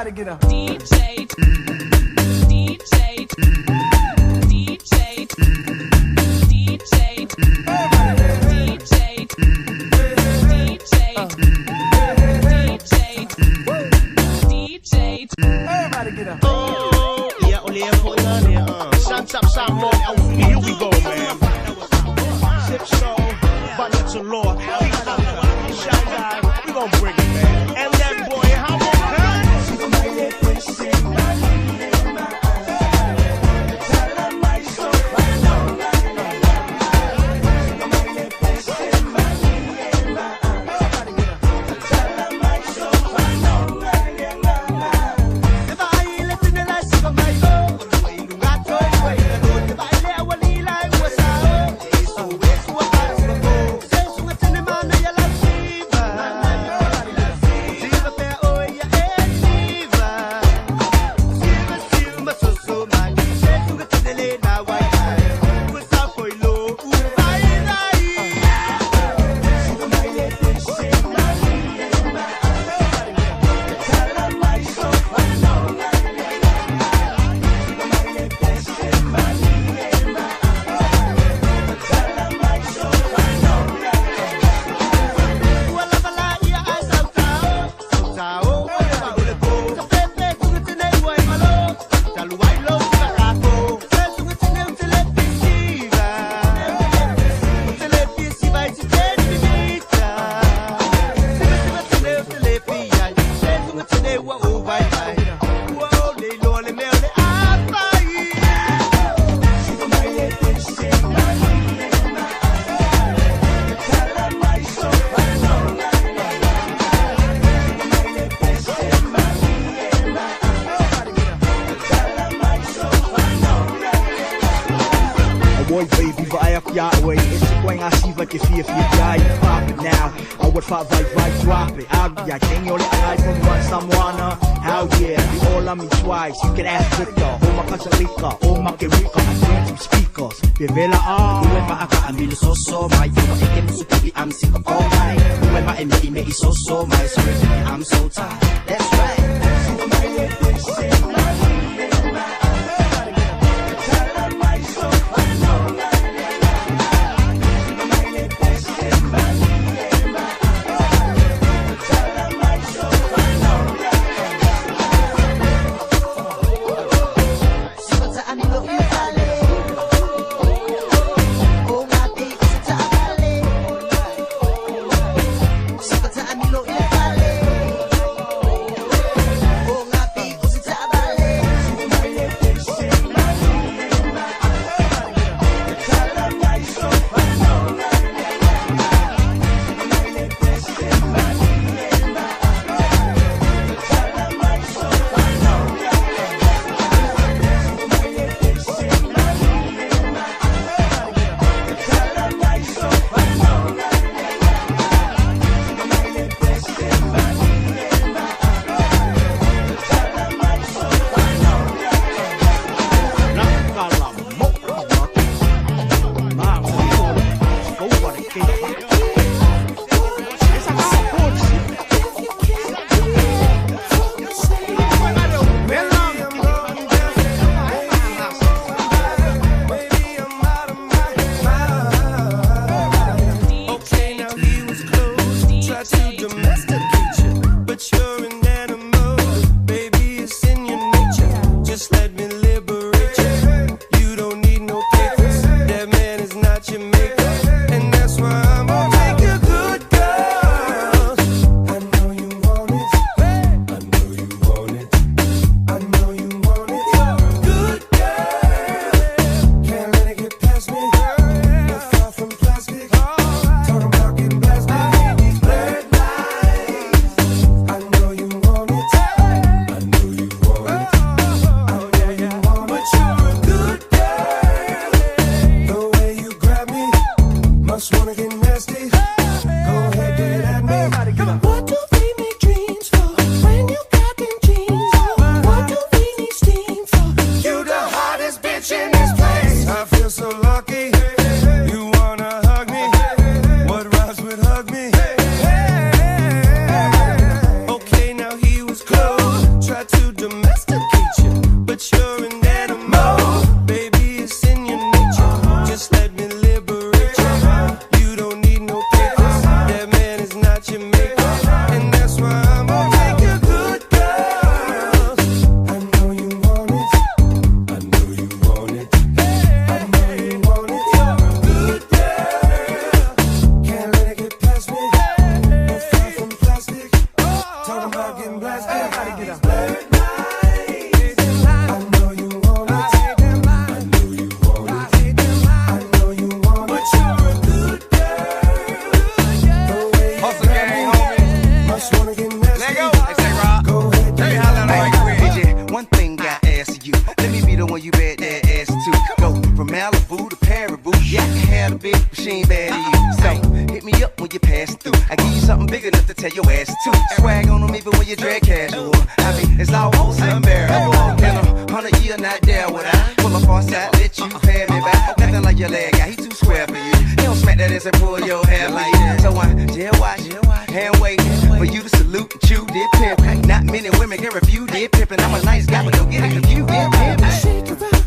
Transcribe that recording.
Everybody get up. DJ. DJ. DJ. DJ. Everybody DJ. DJ. Everybody get up. Oh, yeah, only a point on here. Shut up, some more. Here we go, man. Sip show, financial law. We gon' bring it, man. And that boy, how long? Boy baby, vai up your way. It's going I see like you see if you die, you pop it now. I would fight right, drop it. I can't only I from one someone. How yeah, you all love me twice. You can ask Victor, oh my Casalika, oh my Kerika, I swear to speakers. Bevela Uwe pa aka amilo soso my Yuwa ike musukipi I'm sick of all night. Uwe pa ime soso my Sorry I'm so tired. That's right. And that's why I'm gonna make you good, girl. I know you want it. I know you want it. I know you want it. You're a good girl. Can't let it get past me. No far from plastic. Talking about getting blasted. Everybody get up. I know you want it. I know you want it. I know you want it. But you're a good girl. Hustle gang, homie. Must wanna get nasty. Let go. Hey, say Rob. Go ahead. Let me holler like you. AJ, one thing I ask you. Let me be the one you bet that ass to. Go from Malibu to Paribu. Yeah, I can have a big machine bad to you. So hit me up when you pass through. I give you something big enough to tell your ass to. Swag on them even when you drag casual. I mean, it's almost unbearable. In 100 years, not there would I pull up on side, let you pay me back. Nothing like your leg guy, he too square for you. He don't smack that ass and pull your hair like that. So I jail watch, hand waiting for you to salute and chew dip pimp. Not many women can refuse dip pimpin'. I'm a nice guy, but don't get it confused. Dip pimp. Shake it up.